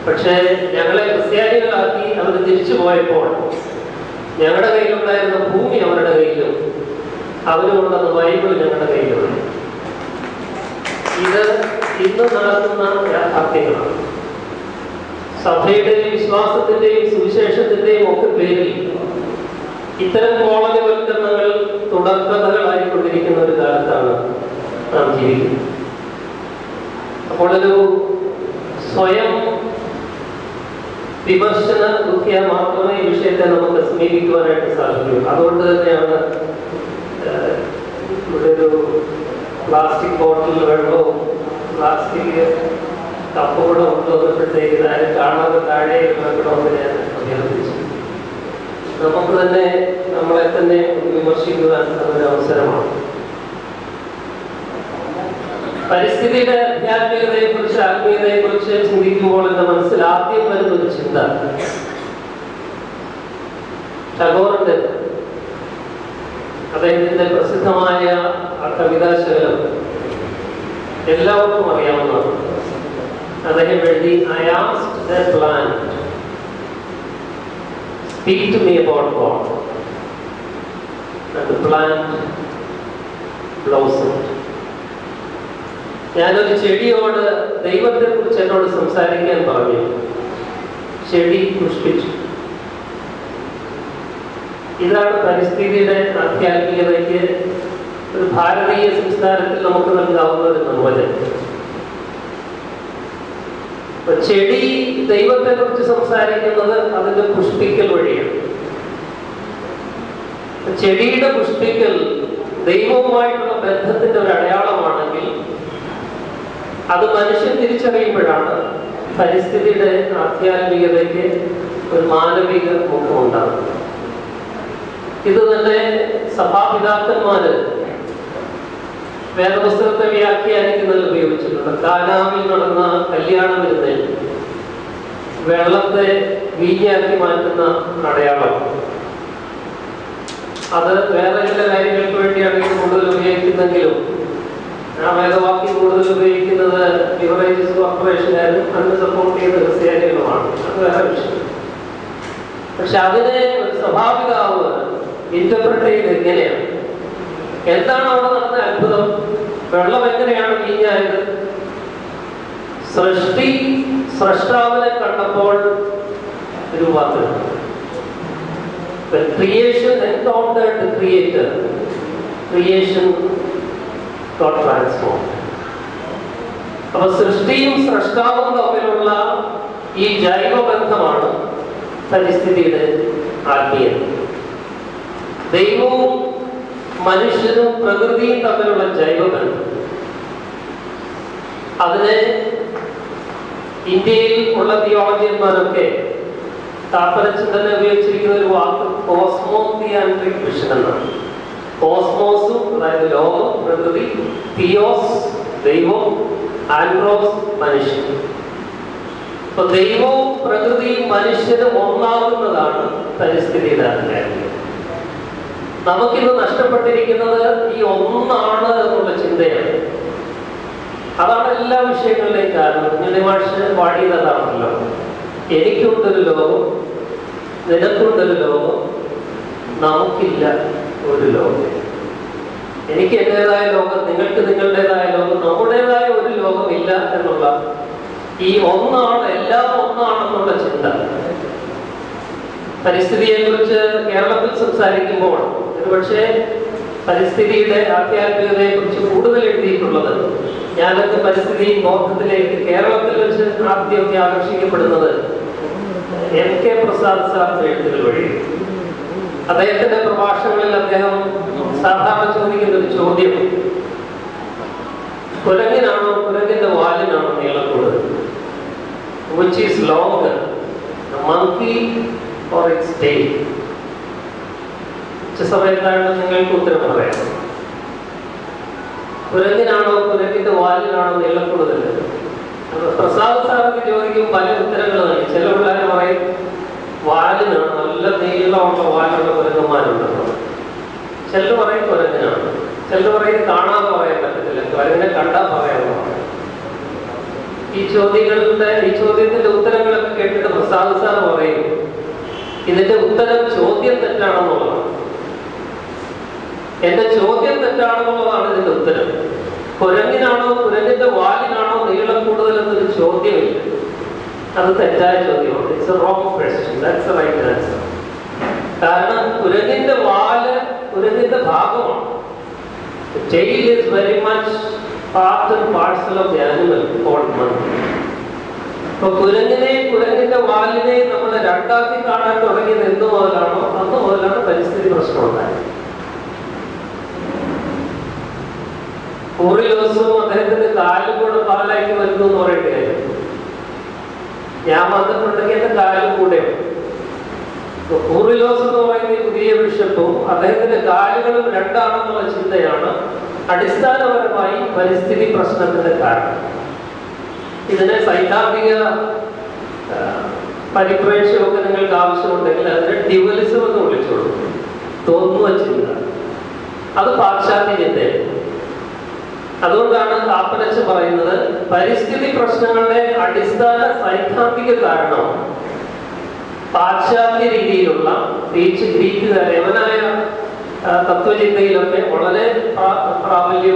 പക്ഷേ ഞങ്ങളെ ക്രിസ്ത്യാനികളാക്കി അവർ തിരിച്ചു പോയപ്പോൾ ഞങ്ങളുടെ കയ്യിലുണ്ടായിരുന്ന ഭൂമി അവരുടെ കയ്യിലും അവരുകൊണ്ടുവന്ന ബൈബിൾ ഞങ്ങളുടെ കയ്യിലുണ്ട്. ഇത് ഇന്ന് നടക്കുന്ന യാഥാർത്ഥ്യങ്ങളാണ്. സഭയുടെയും വിശ്വാസത്തിന്റെയും സുവിശേഷത്തിന്റെയും ഒക്കെ പേരിൽ ഇത്തരം കോളനിവൽക്കരണങ്ങൾ തുടർക്കഥകളായിക്കൊണ്ടിരിക്കുന്ന ഒരു കാലത്താണ് നാം ജീവിക്കുന്നത്. അപ്പോൾ ഒരു സ്വയം വിമർശന ബുദ്ധിയാൽ മാത്രമേ ഈ വിഷയത്തെ നമുക്ക് സമീപിക്കുവാനായിട്ട് സാധിക്കൂ. അതുകൊണ്ട് തന്നെയാണ് ഇവിടെ ഒരു പ്ലാസ്റ്റിക് ബോട്ടിൽ വെള്ളവും പ്ലാസ്റ്റിക് കപ്പ് കൂടെ കൊണ്ടുവന്നപ്പോഴത്തേക്ക് ആരും കാണാതെ താഴെ വെക്കണമെന്ന് ഞാൻ അഭ്യർത്ഥിച്ചു. നമുക്ക് തന്നെ നമ്മളെ തന്നെ വിമർശിക്കുവാൻ അതൊരു അവസരമാണ്. പരിസ്ഥിതിയുടെ ആധ്യാത്മികതയെക്കുറിച്ച് ആത്മീയതയെക്കുറിച്ച് ചിന്തിക്കുമ്പോൾ എൻ്റെ മനസ്സിൽ ആദ്യം വരുന്നൊരു ചിന്ത ടാഗോറിന്റെ അദ്ദേഹത്തിന്റെ പ്രസിദ്ധമായ ആ കവിതാശകലം എല്ലാവർക്കും അറിയാവുന്നതാണ്. അദ്ദേഹം എഴുതി, I asked the plant, speak to me about God, and the plant blossomed. ഞാനൊരു ചെടിയോട് ദൈവത്തെ കുറിച്ച് എന്നോട് സംസാരിക്കാൻ പറഞ്ഞു. ചെടി പുഷ്പിച്ചു. ഇതാണ് പരിസ്ഥിതിയുടെ ആധ്യാത്മികതയ്ക്ക് ഒരു ഭാരതീയ സംസ്കാരത്തിൽ നമുക്ക് നൽകാവുന്ന ഒരു നിർവചനം. ചെടി ദൈവത്തെ കുറിച്ച് സംസാരിക്കുന്നത് അതിന്റെ പുഷ്പിക്കൽ വഴിയാണ്. ചെടിയുടെ പുഷ്പിക്കൽ ദൈവവുമായിട്ടുള്ള ബന്ധത്തിന്റെ ഒരു അടയാളമാണെങ്കിൽ അത് മനുഷ്യൻ തിരിച്ചറിയുമ്പോഴാണ് പരിസ്ഥിതിയുടെ ആധ്യാത്മികതയ്ക്ക് ഒരു മാനവിക മുഖം ഉണ്ടാകുന്നത്. ഇത് തന്നെ സഭാപിതാക്കന്മാര് വേദപുസ്തകത്തെ വ്യാഖ്യാനിക്കുന്നതിൽ ഉപയോഗിച്ചിട്ടുണ്ട്. കാനാവിൽ നടന്ന കല്യാണ വിരുന്നിൽ വെള്ളത്തെ വീഞ്ഞാക്കി മാറ്റുന്ന അടയാളം അത് വേറെ ചില കാര്യങ്ങൾക്ക് വേണ്ടിയാണ് കൂടുതൽ ഉപയോഗിക്കുന്നെങ്കിലും ആ വേദവാക്യം കൂടുതൽ ഉപയോഗിക്കുന്നത് ബിവറേജസ് കോർപ്പറേഷനായാലും അന്ന് സപ്പോർട്ട് ചെയ്ത ക്രിസ്ത്യാനികളുമാണ്. അത് വേറെ വിഷയം. പക്ഷെ അതിനെ ഒരു സഭാപിതാവ് ഇന്റർപ്രറ്റ് ചെയ്ത് എങ്ങനെയാണ്? എന്താണ് അവിടെ നടന്ന അത്ഭുതം? വെള്ളം എങ്ങനെയാണ് വീഞ്ഞായത്? സ്രഷ്ടാവിനെ കണ്ടപ്പോൾ രൂപാന്തരം. Creation encountered the Creator. Creation got transformed. അപ്പൊ സൃഷ്ടിയും സ്രഷ്ടാവും തമ്മിലുള്ള ഈ ജൈവബന്ധമാണ് പരിസ്ഥിതിയുടെ ആത്മീയത. ദൈവവും മനുഷ്യനും പ്രകൃതിയും തമ്മിലുള്ള ജൈവബന്ധം, അതിനെ ഇന്ത്യയിൽ ഉള്ള തിയോളജിയന്മാരൊക്കെ താൽപര്യചിന്തന ഉപയോഗിച്ചിരിക്കുന്ന ഒരു വാക്ക് കോസ്മോതിയാൻട്രിക് വിഷൻ എന്നാണ്. കോസ്മോസും അതായത് ലോകം, പ്രകൃതി, തിയോസ് ദൈവം, ആൻഡ്രോസ് മനുഷ്യൻ. അപ്പൊ ദൈവവും പ്രകൃതിയും മനുഷ്യനും ഒന്നാകുന്നതാണ് പരിസ്ഥിതിയുടെ ആധ്യാത്മികത. നമുക്കിന്ന് നഷ്ടപ്പെട്ടിരിക്കുന്നത് ഈ ഒന്നാണ് എന്നുള്ള ചിന്തയാണ്. അതാണ് എല്ലാ വിഷയങ്ങളുടെയും കാരണം. കുഞ്ഞുമാഷ് പാടിയതാണല്ലോ, എനിക്കുണ്ടൊരു ലോകം, നിനക്കുണ്ടൊരു ലോകം, നമുക്കില്ല ഒരു ലോകം. എനിക്ക് എൻ്റെതായ ലോകം, നിങ്ങൾക്ക് നിങ്ങളുടേതായ ലോകം, നമ്മുടേതായ ഒരു ലോകമില്ല എന്നുള്ള ഈ ഒന്നാണ്, എല്ലാം ഒന്നാണെന്നുള്ള ചിന്ത. പരിസ്ഥിതിയെ കുറിച്ച് കേരളത്തിൽ സംസാരിക്കുമ്പോൾ ഒരുപക്ഷെ പരിസ്ഥിതിയുടെ ആധ്യാത്മികതയെ കുറിച്ച് കൂടുതൽ എഴുതിയിട്ടുള്ളത്, ഞാനൊക്കെ പരിസ്ഥിതി ബോധത്തിലേക്ക് കേരളത്തിൽ വെച്ച് ആദ്യമൊക്കെ ആകർഷിക്കപ്പെടുന്നത് MK പ്രസാദ് സാറിന്റെ എഴുത്തുകൾ വഴി. അദ്ദേഹത്തിന്റെ പ്രഭാഷണങ്ങളിൽ അദ്ദേഹം സാധാരണ ചോദിക്കുന്ന ഒരു ചോദ്യം, കുരങ്ങിനാണോ കുരങ്ങിന്റെ വാലിനാണോ നീളം കൂടുതൽ? Which is longer, the monkey or its tail? ഉച്ച സമയത്താണ് നിങ്ങൾക്ക് ഉത്തരം പറയാം. കുരങ്ങിനാണോ കുരങ്ങിന്റെ വാലിനാണോ നീളം കൂടുതൽ? പ്രസാദ് സാറിന് ചോദിക്കും പല ഉത്തരങ്ങൾ നൽകി. ചില പിള്ളേർ പറയും വാലിനാണ്, നല്ല നീളമുള്ള വാലുള്ള കുരങ്ങന്മാരുണ്ടെന്ന്. ചിലർ പറയും കുരങ്ങിനാണ്, ചിലർ പറയും കാണാതെ പറയാൻ പറ്റത്തില്ല, കുരങ്ങിനെ കണ്ടാൽ പറയാമെന്ന്. ഈ ചോദ്യത്തിന്റെ ഉത്തരങ്ങളെ പ്രസാദ് സാർ പറയും ഇതിന്റെ ഉത്തരം ചോദ്യം തെറ്റാണെന്നുള്ളതാണ്. എന്റെ ചോദ്യം തെറ്റാണെന്നുള്ളതാണ് ഇതിന്റെ ഉത്തരം. കുരങ്ങിനാണോ കുരങ്ങിന്റെ വാലിനാണോ നീളം കൂടുതൽ എന്നൊരു ചോദ്യമില്ല. അത് തെറ്റായ ചോദ്യമാണ്. It's a wrong question. That's a right answer. കാരണം കുരങ്ങിന്റെ വാല് കുരങ്ങിന്റെ ഭാഗമാണ്. The tail is very much part and parcel of the animal called monkey. അപ്പൊ കുരങ്ങിന്റെ വാലിനെ നമ്മൾ രണ്ടാക്കി കാണാൻ തുടങ്ങിയത് എന്ത് മുതലാണോ അന്ന് മുതലാണ് പരിസ്ഥിതി പ്രശ്നം ഉണ്ടായത്. കൂറിലോസും അദ്ദേഹത്തിന്റെ കാലും കൂടെ പാലാക്കി വരുന്നു എന്ന് പറയേണ്ട കാര്യം. ഞാൻ വന്നിട്ടുണ്ടെങ്കിൽ എന്റെ കാലും കൂടെയാണ്. കൂറിലോസ് എന്ന് പറയുന്ന പുതിയ ബിഷപ്പും അദ്ദേഹത്തിന്റെ കാലുകളും രണ്ടാണെന്നുള്ള ചിന്തയാണ് അടിസ്ഥാനപരമായി പരിസ്ഥിതി പ്രശ്നത്തിന്റെ കാരണം. ഇതിനെ സൈദ്ധാന്തിക പരിപ്രേക്ഷ്യമൊക്കെ നിങ്ങൾക്ക് ആവശ്യമുണ്ടെങ്കിൽ അതിനെ ഡ്യുവലിസം എന്ന് വിളിച്ചോളൂ. തോന്നുവ ചിന്ത. അത് പാശ്ചാത്യ ചിന്തയാണ്. അതുകൊണ്ടാണ് കാപ്പനച്ച് പറയുന്നത് പരിസ്ഥിതി പ്രശ്നങ്ങളുടെ അടിസ്ഥാന സൈദ്ധാന്തിക കാരണം പാശ്ചാത്യ രീതിയിലുള്ള ഗ്രീക്കുകാർ യവനായ തത്വചിന്തയിലൊക്കെ വളരെ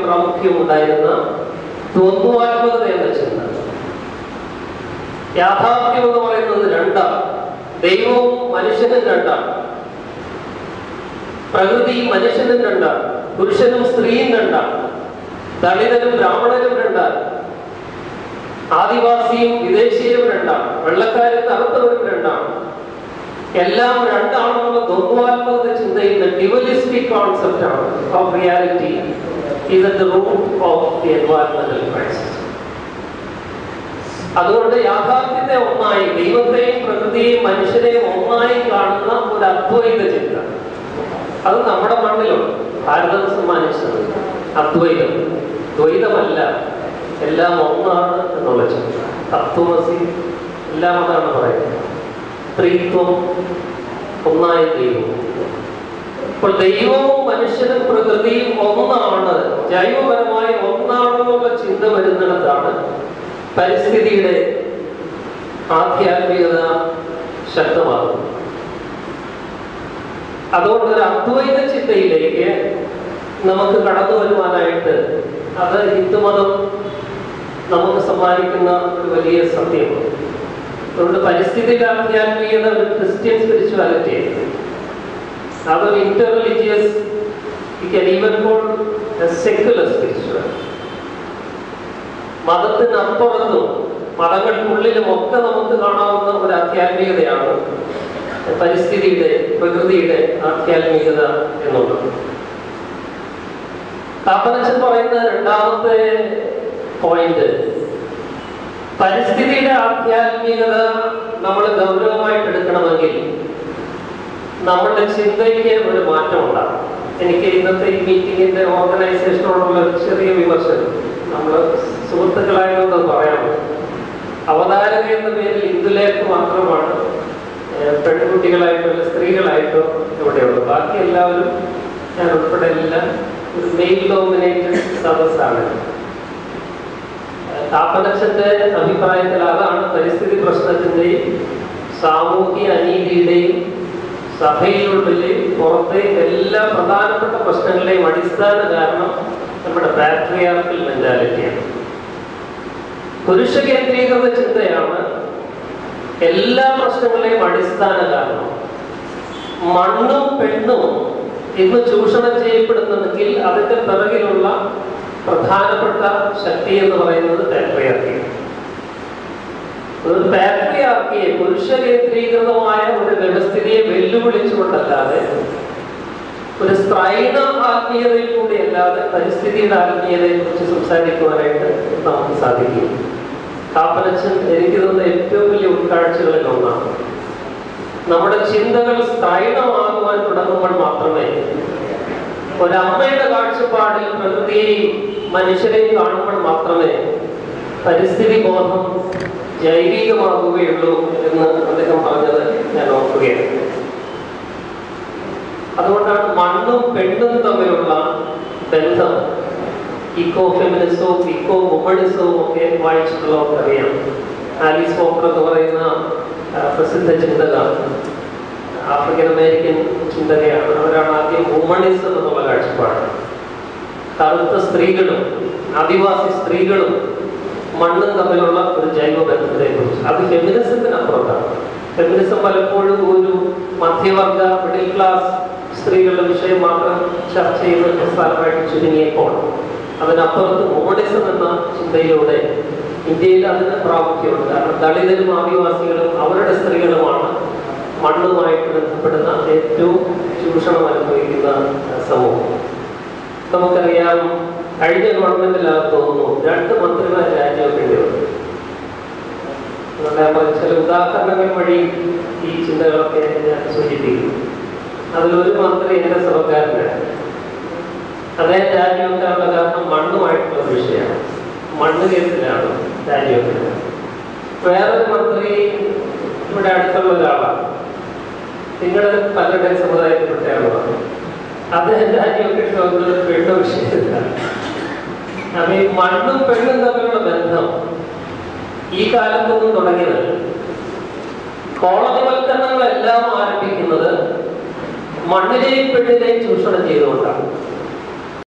പ്രാമുഖ്യം ഉണ്ടായിരുന്ന ദ്വന്ദ്വാത്മകത എന്ന ചിന്ത. യാഥാർത്ഥ്യം എന്ന് പറയുന്നത് രണ്ടാണ്. ദൈവവും മനുഷ്യനും രണ്ടാണ്. പ്രകൃതി മനുഷ്യനും രണ്ടാണ്. പുരുഷനും സ്ത്രീയും രണ്ടാണ്. ദളിതനും ബ്രാഹ്മണനും രണ്ടാണ്. ആദിവാസിയും വിദേശീയരും രണ്ടാണ്. വെള്ളക്കാരും കറുത്തവരും രണ്ടാണ്. എല്ലാം രണ്ടാണെന്നുള്ള ദ്വന്ദ്വാത്മക ചിന്തയുടെ ഡ്യുവലിസ്റ്റിക് കോൺസെപ്റ്റ് ആണ് of reality is at the root of the environmental crisis. അതുകൊണ്ട് യാഥാർത്ഥ്യത്തെ ഒന്നായി, ദൈവത്തെയും പ്രകൃതിയെയും മനുഷ്യരെയും ഒന്നായി കാണുന്ന ഒരു അദ്വൈത ചിന്ത അത് നമ്മുടെ മണ്ണിലുണ്ട്. ഭാരതം സമ്മാനിച്ചത് അദ്വൈതം. ദ്വൈതമല്ല, എല്ലാം ഒന്നാണ് എന്നുള്ള ചിന്ത. തത്വമസി എല്ലാം അതാണ് പറയുന്നത്. സ്ത്രീത്വം, ഒന്നായ ദൈവം. അപ്പോൾ ദൈവവും മനുഷ്യനും പ്രകൃതിയും ഒന്നാണ്, ജൈവപരമായി ഒന്നാണെന്നുള്ള ചിന്ത വരുന്നിടത്താണ് പരിസ്ഥിതിയുടെ ആധ്യാത്മികത ശക്തമാകുന്നത്. അതുകൊണ്ട് ഒരു അദ്വൈത ചിന്തയിലേക്ക് നമുക്ക് കടന്നു വരുവാനായിട്ട് അത് ഹിന്ദുമതം നമുക്ക് സമ്മാനിക്കുന്ന ഒരു വലിയ സത്യമാണ്. അതുകൊണ്ട് പരിസ്ഥിതിയുടെ ആധ്യാത്മികത ഒരു ക്രിസ്ത്യൻ സ്പിരിച്വാലിറ്റിയാണ്. അതൊരു ഇന്റർ റിലീജിയസ്, സെക്യുലർ സ്പിരിച്വാലിറ്റി. മതത്തിനപ്പുറത്തും മതങ്ങൾക്കുള്ളിലും ഒക്കെ നമുക്ക് കാണാവുന്ന ഒരു ആധ്യാത്മികതയാണ് പരിസ്ഥിതിയുടെ, പ്രകൃതിയുടെ ആധ്യാത്മികത എന്നുള്ളത്. കാപ്പനച്ചൻ പറയുന്ന രണ്ടാമത്തെ പോയിന്റ്, പരിസ്ഥിതിയുടെ ആധ്യാത്മികത നമ്മൾ ഗൗരവമായിട്ട് എടുക്കണമെങ്കിൽ നമ്മളുടെ ചിന്തയ്ക്ക് ഒരു മാറ്റം ഉണ്ടാകും. എനിക്ക് ഇന്നത്തെ ഈ മീറ്റിങ്ങിന്റെ ഓർഗനൈസേഷനോടുള്ള ഒരു ചെറിയ വിമർശനം, നമ്മൾ സുഹൃത്തുക്കളായതുകൊണ്ട് പറയാം. അവതാരക എന്ന പേരിൽ ഇന്ദുലേക്ക് മാത്രമാണ് പെൺകുട്ടികളായിട്ടോ അല്ല സ്ത്രീകളായിട്ടോ ഇവിടെയുള്ളൂ. ബാക്കി എല്ലാവരും, ഞാൻ ഉൾപ്പെടെ എല്ലാം ഒരു മെയിൽ ഡോമിനേറ്റഡ് സദസ്സാണ്. കാപ്പനച്ചന്റെ അഭിപ്രായത്തിൽ അതാണ് പരിസ്ഥിതി പ്രശ്നത്തിന്റെയും സാമൂഹിക അനീതിയുടെയും സഭയിലുള്ളിലെയും പുറത്തെയും എല്ലാ പ്രധാനപ്പെട്ട പ്രശ്നങ്ങളുടെയും അടിസ്ഥാന കാരണം നമ്മുടെ പാട്രിയാർക്കൽ മെന്റാലിറ്റിയാണ്. പുരുഷ കേന്ദ്രീകൃത ചിന്തയാണ് എല്ലാ പ്രശ്നങ്ങളുടെയും അടിസ്ഥാന കാരണം. മണ്ണും പെണ്ണും ഇന്ന് ചൂഷണം ചെയ്യപ്പെടുന്നുണ്ടെങ്കിൽ അതിന്റെ പിറകിലുള്ള പ്രധാനപ്പെട്ട ശക്തി എന്ന് പറയുന്നത് പാട്രിയാർക്കിയാണ്. ഒരു പാട്രിയാർക്കിയെ, പുരുഷ കേന്ദ്രീകൃതമായ ഒരു വ്യവസ്ഥിതിയെ വെല്ലുവിളിച്ചുകൊണ്ടല്ലാതെ, ഒരു സ്ത്രൈണ ആത്മീയതയിൽ കൂടി അല്ലാതെ പരിസ്ഥിതിയുടെ ആത്മീയതയെ കുറിച്ച് സംസാരിക്കുവാനായിട്ട് നമുക്ക് സാധിക്കും. കാപ്പനച്ചൻ എനിക്ക് തോന്നുന്ന ഏറ്റവും വലിയ ഉൾക്കാഴ്ചകളിൽ ഒന്നാണ്. നമ്മുടെ ചിന്തകൾ സ്ത്രൈണമാകുവാൻ തുടങ്ങുമ്പോൾ മാത്രമേ, ഒരമ്മയുടെ കാഴ്ചപ്പാടിൽ പ്രകൃതിയെയും മനുഷ്യരെയും കാണുമ്പോൾ മാത്രമേ പരിസ്ഥിതി ബോധം ജൈവികമാകുകയുള്ളൂ എന്ന് അദ്ദേഹം പറഞ്ഞത് ഞാൻ ഓർക്കുകയാണ്. അതുകൊണ്ടാണ് മണ്ണും പെണ്ണും തമ്മിലുള്ള ബന്ധം ഇക്കോ ഫെമിനിസവും ഇക്കോ വുമണിസവും ഒക്കെ വായിച്ചിട്ടുള്ളവർക്ക് അറിയാം. ആലീസ് പോപ്പർ എന്ന് പറയുന്ന പ്രസിദ്ധ ചിന്തകർ, ആഫ്രിക്കൻ അമേരിക്കൻ ചിന്തകയാണ്. അവരാണ് ആദ്യം ഹ്യൂമണിസം എന്നുള്ള കാഴ്ചപ്പാട്. കറുത്ത സ്ത്രീകളും ആദിവാസി സ്ത്രീകളും മണ്ണും തമ്മിലുള്ള ഒരു ജൈവ ബന്ധത്തെ കുറിച്ച്. അത് ഫെമിനിസത്തിനപ്പുറത്താണ്. ഫെമിനിസം പലപ്പോഴും ഒരു മധ്യവർഗ മിഡിൽ ക്ലാസ് സ്ത്രീകളുടെ വിഷയം മാത്രം ചർച്ച ചെയ്യുന്ന പ്രസ്ഥാനമായിട്ട് ചുരുങ്ങിയപ്പോൾ അതിനപ്പുറത്ത് ഹ്യൂമണിസം എന്ന ചിന്തയിലൂടെ ഇന്ത്യയിൽ അതിന് പ്രാമുഖ്യമുണ്ട്. കാരണം ദളിതരും ആദിവാസികളും അവരുടെ സ്ത്രീകളുമാണ് മണ്ണുമായിട്ട് ബന്ധപ്പെടുന്ന ഏറ്റവും ചൂഷണം അനുഭവിക്കുന്ന സമൂഹം. നമുക്കറിയാം, കഴിഞ്ഞ ഗവൺമെന്റിലാകത്ത് തോന്നുന്നു 2 മന്ത്രിമാർ രാജിവെക്കേണ്ടി വന്നു. ചില ഉദാഹരണങ്ങൾ വഴി ഈ ചിന്തകളൊക്കെ ഞാൻ സൂചിപ്പിക്കും. അതിലൊരു മന്ത്രി എന്റെ സഭക്കാരനാണ്. അദ്ദേഹം രാജിവെക്കാനുള്ള കാരണം മണ്ണുമായിട്ടുള്ള വിഷയമാണ്. മണ്ണ് കേസിലാണ് രാജിവെക്കുന്നത്. വേറൊരു മന്ത്രി ഇവിടെ അടുത്തുള്ള ഒരാളാണ്, നിങ്ങളുടെ പലരുടെ സമുദായത്തിൽപ്പെട്ടയാളാണ് പറഞ്ഞു. അദ്ദേഹം രാജിവെക്കേണ്ടി വന്നത് പെണ്ണ വിഷയത്തിലാണ്. അപ്പൊ ഈ മണ്ണും പെണ്ണും തമ്മിലുള്ള ബന്ധം ഈ കാലത്തൊന്നും തുടങ്ങിയതല്ല. കോളനിവൽക്കരണങ്ങളെല്ലാം ആരംഭിക്കുന്നത് മണ്ണിനെയും പെണ്ണിനെയും ചൂഷണം ചെയ്തുകൊണ്ടാണ്.